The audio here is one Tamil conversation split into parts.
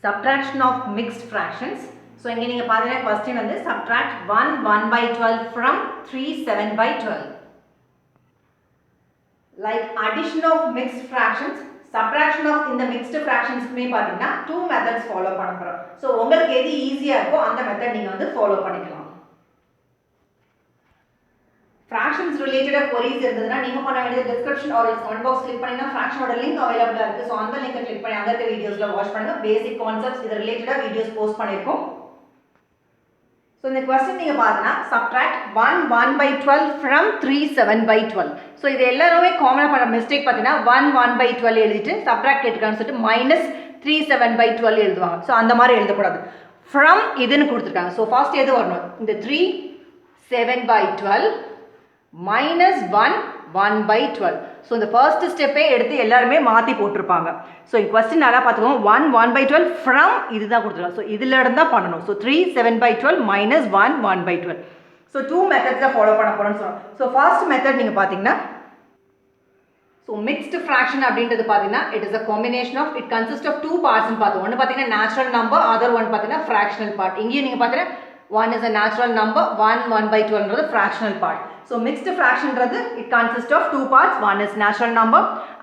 subtraction of mixed fractions. So இங்க நீங்க பாத்தீங்கன்னா question வந்து subtract 1/12 from 3 7/12. Like addition of mixed fractions, subtraction of இந்த mixed fractions மே பாத்தீங்கன்னா two methods follow பண்ண போறோம். So உங்களுக்கு எது ஈஸியா இருக்கோ அந்த மெத்தட் நீங்க வந்து ஃபாலோ பண்ணிக்கலாம். fractions related queries இருந்ததுனா நீங்க பண்ண வேண்டியது description or comment box click பண்ணீங்கன்னா fraction ஓட லிங்க் அவேலபிளா இருக்கு. சோ அந்த லிங்கை click பண்ணி அங்க இருக்க வீடியோஸ்ல வாட்ச் பண்ணுங்க. பேசிக் கான்செப்ட்ஸ் இது ரிலேட்டடா வீடியோஸ் போஸ்ட் பண்ணிருக்கோம். சோ இந்த क्वेश्चन நீங்க பாத்தீங்கன்னா subtract 1/12 from 3 7/12. சோ இது எல்லாரும் காமனா பண்ண மிஸ்டேக் பாத்தீங்கன்னா 1/12 எழுதிட்டு subtract கேட்கான்னு சொல்லிட்டு -3 7/12 எழுதுவாங்க. சோ அந்த மாதிரி எழுத கூடாது. from இதுன்னு கொடுத்திருக்காங்க. சோ ஃபர்ஸ்ட் எது வரணும்? இந்த 3 7/12 minus 1 1/12. So the first step எடுத்து எல்லாரும் மாத்தி போட்டுருப்பாங்க. So இந்த question நல்லா பாத்துக்கோங்க. 1 1/12 from இதுதான் கொடுத்திருக்காங்க. So இதுல இருந்து தான் பண்ணனும். So 3 7/12 minus 1 1/12. So two methods follow பண்ண போறோம்னு சொல்றோம். So first method நீங்க பாத்தீங்கன்னா so mixed fraction அப்படின்றது பாத்தீங்கன்னா it is a combination of it consists of two parts னு பார்த்தோம். ஒன்னு பாத்தீங்கன்னா natural number, other one பாத்தீங்கன்னா fractional part. இங்க நீங்க பாத்தீங்கன்னா 1 is a natural number, 1 1/12 ன்றது fractional part. So mixed fraction ன்றது it consists of two parts, one is natural number,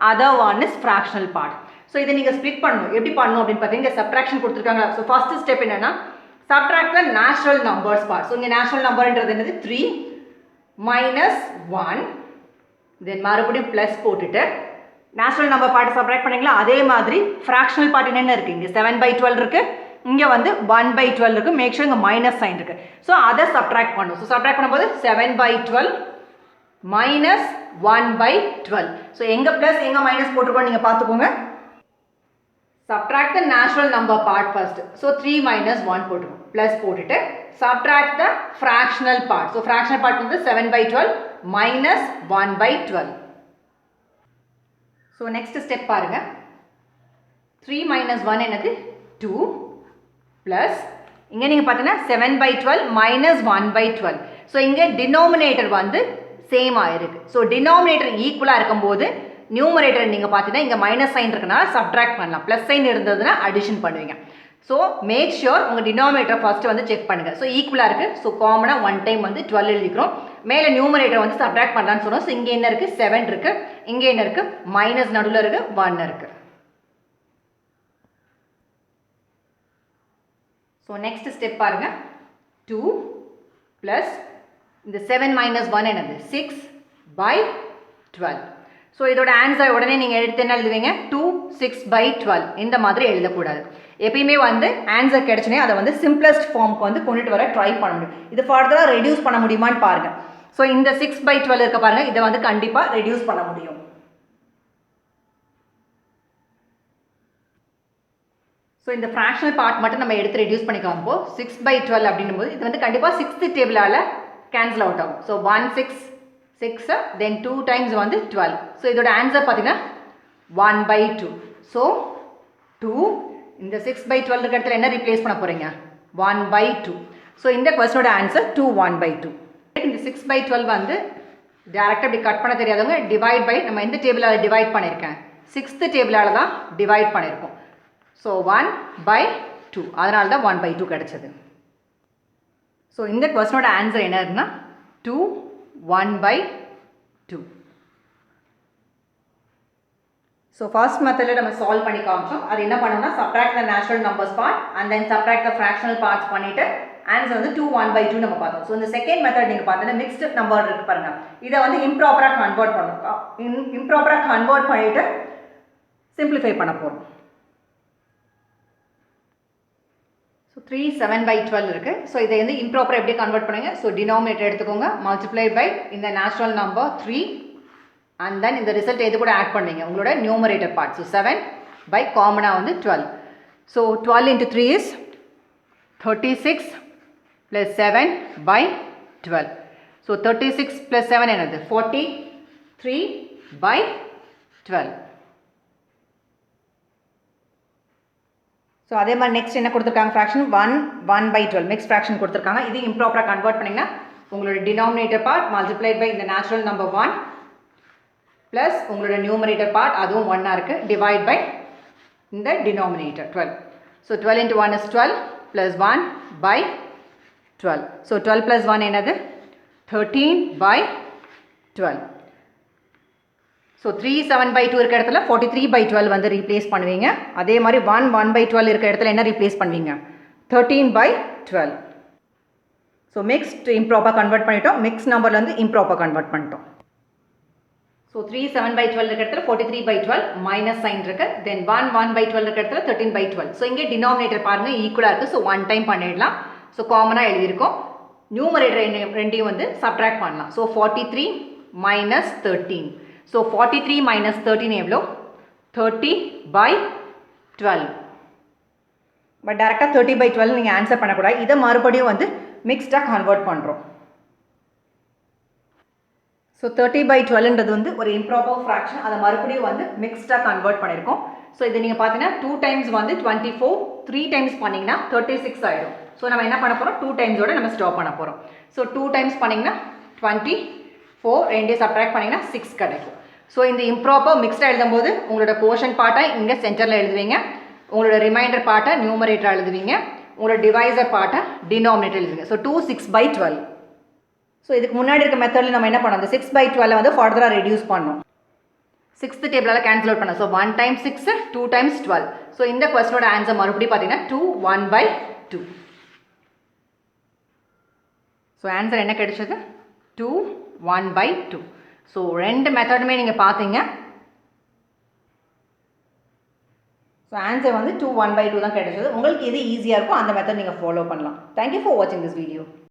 other one is fractional part. So இதை நீங்க split பண்ணனும். எப்படி பண்ணனும் அப்படினு பாத்தீங்க subtraction கொடுத்திருக்காங்க. So first step என்னன்னா subtract the natural numbers part. So இங்க natural number ன்றது என்னது 3 minus 1 then மறுபடியும் plus போட்டுட்டு natural number part subtract பண்ணீங்களா அதே மாதிரி fractional part என்ன இருக்கு இங்க 7/12 இருக்கு, இங்க வந்து 1/12 இருக்கு. மேக் ஷூர் இங்க மைனஸ் சைன் இருக்கு. சோ அத சப்ட்ராக்ட் பண்ணனும். சோ சப்ட்ராக்ட் பண்ணும்போது 7/12 minus 1/12. சோ எங்க பிளஸ் எங்க மைனஸ் போட்டுறோம் நீங்க பாத்துக்கோங்க. subtract the natural number part first. so 3 minus 1 போட்டுறோம். plus போட்டுட்டு subtract the fractional part. so fractional part வந்து 7/12 minus 1/12. so next step பாருங்க. 3 minus 1 என்னது 2 plus இங்க நீங்க பாத்தீங்கன்னா 7/12 minus 1/12. so இங்க denominator வந்து சேம் ஆயிருக்கு. so denominator ஈக்குவலா இருக்கும்போது numerator நீங்க பாத்தீங்கன்னா இங்க மைனஸ் சைன் இருக்கனால subtract பண்ணலாம். plus சைன் இருந்ததுன்னா addition பண்ணுவீங்க. so make sure உங்க denominator first வந்து செக் பண்ணுங்க. so ஈக்குவலா இருக்கு. so காமனா one time வந்து 12 எழுதிக்கிறோம். மேல numerator வந்து subtract பண்ணலாம்னு சொன்னோம். so இங்க என்ன இருக்கு 7 இருக்கு, இங்க என்ன இருக்கு மைனஸ் நடுவுல இருக்கு 1 இருக்கு. So next step பாருங்க 2 plus இந்த 7 minus 1 என்னது 6/12. so இதோட ஆன்சர் உடனே நீங்க எடுத்து என்ன எழுதுவீங்க 2 6/12. இந்த மாதிரி எழுதக்கூடாது. எப்பயுமே வந்து ஆன்சர் கிடைச்சனே அதை வந்து சிம்பிளஸ்ட் ஃபார்முக்கு வந்து கொண்டுட்டு வர ட்ரை பண்ண முடியும். இது ஃபர்தரா ரெடியூஸ் பண்ண முடியுமான்னு பாருங்க. so இந்த 6/12 இருக்க பாருங்க, இதை வந்து கண்டிப்பா ரெடியூஸ் பண்ண முடியும். so இந்த fractional part மட்டும் நம்ம எடுத்து ரெடியூஸ் பண்ணிக்காமப்போ 6/12 அப்படினும்போது இது வந்து கண்டிப்பா 6th டேபிளால கேன்சல் அவுட் ஆகும். so 1 6 6 then 2 times வந்து 12. so இதோட ஆன்சர் பாத்தீங்கன்னா 1/2. so 2 இந்த 6/12 இருக்க இடத்துல என்ன ரீப்ளேஸ் பண்ண போறீங்க 1/2. so இந்த क्वेश्चनோட ஆன்சர் 2 1/2. இந்த 6/12 வந்து டைரக்டா இப்படி கட் பண்ண தெரியாதவங்க டிவைட் பை நம்ம எந்த டேபிளால டிவைட் பண்ணிருக்கேன் 6th டேபிளால தான் டிவைட் பண்ணிருக்கோம். so 1/2 அதனால தான் 1/2 கிடைச்சது. so இந்த क्वेश्चनோட ஆன்சர் என்னன்னா 2 1/2. so first methodல நம்ம சால்வ் பண்ணி காமிச்சோம். அது என்ன பண்ணனும்னா subtract the natural numbers part and then subtract the fractional parts பண்ணிட்டு ஆன்சர் வந்து 2 1/2 நம்ம பார்த்தோம். so இந்த செகண்ட் மெத்தட் நீங்க பார்த்தீங்கன்னா mixed number இருக்கு பாருங்க, இத வந்து improper கன்வர்ட் பண்ணனும். improper கன்வர்ட் பண்ணிட்டு சிம்பிளிஃபை பண்ண போறோம். 3 7/12 இருக்கு. so இதை வந்து improper எப்படி கன்வர்ட் பண்ணுங்க. so denominator எடுத்துக்கோங்க, multiply by இந்த natural number 3 and then இந்த ரிசல்ட் எது கூட ஆட் பண்ணீங்க உங்களோட numerator part. so 7 by காமனா வந்து 12. so 12 into 3 is 36 plus 7 by 12. so 36 plus 7 என்னது 43 by 12. so அதே மாதிரி நெக்ஸ்ட் என்ன கொடுத்திருக்காங்க fraction 1 1/12 mixed fraction கொடுத்திருக்காங்க. இது improper கன்வர்ட் பண்ணீங்கன்னா உங்களோட denominator part multiplied by இந்த natural number 1 plus உங்களோட numerator part அதுவும் 1 இருக்கு divide by இந்த denominator 12. So 12 into 1 is 12 plus 1 by 12. So 12 plus 1 என்னது 13 by 12. So 3 7 by 2 இருக்க இடத்துல 43 by 12 வந்து ரீப்ளேஸ் பண்ணுவீங்க. அதே மாதிரி 1 1 by 12 இருக்க இடத்துல என்ன ரீப்ளேஸ் பண்ணுவீங்க 13 by 12. So mixed improper convert பண்ணிட்டோம். மிக்ஸ் நம்பர்ல இருந்து improper கன்வெர்ட் பண்ணிட்டோம். So 3 7 by 12 இருக்க இடத்துல 43 by 12 மைனஸ் சைன் இருக்கு. Then 1 1 by 12 இருக்க இடத்துல 13 by 12. So இங்கே டினாமினேட்டர் பாருங்க ஈக்குவலா இருக்கு. So 1 டைம் பண்ணிடலாம். So காமனா எழுதியிருக்கோம். நியூமரேட்டர் ரெண்டையும் வந்து சப்ட்ராக்ட் பண்ணலாம். So 43 minus 13. So 43 minus 13 எவ்வளோ 30 by 12. பட் டேரெக்டாக 30 by 12 நீங்கள் ஆன்சர் பண்ணக்கூடாது. இதை மறுபடியும் வந்து மிக்ஸ்டாக கன்வெர்ட் பண்ணுறோம். ஸோ 30 by 12ன்றது வந்து ஒரு இம்ப்ராப்பர் ஃப்ராக்ஷன். அதை மறுபடியும் வந்து மிக்ஸ்டாக கன்வெர்ட் பண்ணியிருக்கோம். ஸோ இது நீங்கள் பார்த்தீங்கன்னா 2 டைம்ஸ் வந்து 24 3 டைம்ஸ் பண்ணிங்கன்னா 36 ஆகிடும். ஸோ நம்ம என்ன பண்ண போகிறோம் 2 டைம்ஸோட நம்ம ஸ்டாப் பண்ண போகிறோம். ஸோ 2 டைம்ஸ் பண்ணிங்கன்னா 24 ரெண்டே சப்ட்ராக்ட் பண்ணிங்கன்னா 6 கிடைக்கும். ஸோ இந்த இம்ப்ராப்பர் மிக்ஸ்டாக எழுதும்போது உங்களோட போர்ஷன் பார்ட்டை இங்கே சென்டரில் எழுதுவீங்க, உங்களோட ரிமைண்டர் பார்ட்டை நியூமரேட்டர் எழுதுவீங்க, உங்களோட டிவைசர் பார்ட்டை டினாமினேட்டர் எழுதுவீங்க. So 2 6 by 12. ஸோ இதுக்கு முன்னாடி இருக்க மெத்தடில் நம்ம என்ன பண்ணோம் அந்த 6 by 12 வந்து ஃபர்தராக ரெடியூஸ் பண்ணோம். 6th டேபிளால் கேன்சல் அவுட் பண்ணோம். So 1 times 6 2 times 12. ஸோ இந்த கொஸ்டினோட ஆன்சர் மறுபடியும் பார்த்தீங்கன்னா 2 1 by 2. ஸோ ஆன்சர் என்ன கிடைச்சது 2 1 by 2. ஸோ ரெண்டு மெத்தடுமே நீங்கள் பார்த்தீங்க. ஸோ ஆன்சர் வந்து 2 1 by 2 தான் கிடைச்சது. உங்களுக்கு எது ஈஸியாக இருக்கும் அந்த மெத்தட் நீங்கள் ஃபாலோ பண்ணலாம். தேங்க்யூ ஃபார் வாட்சிங் திஸ் வீடியோ.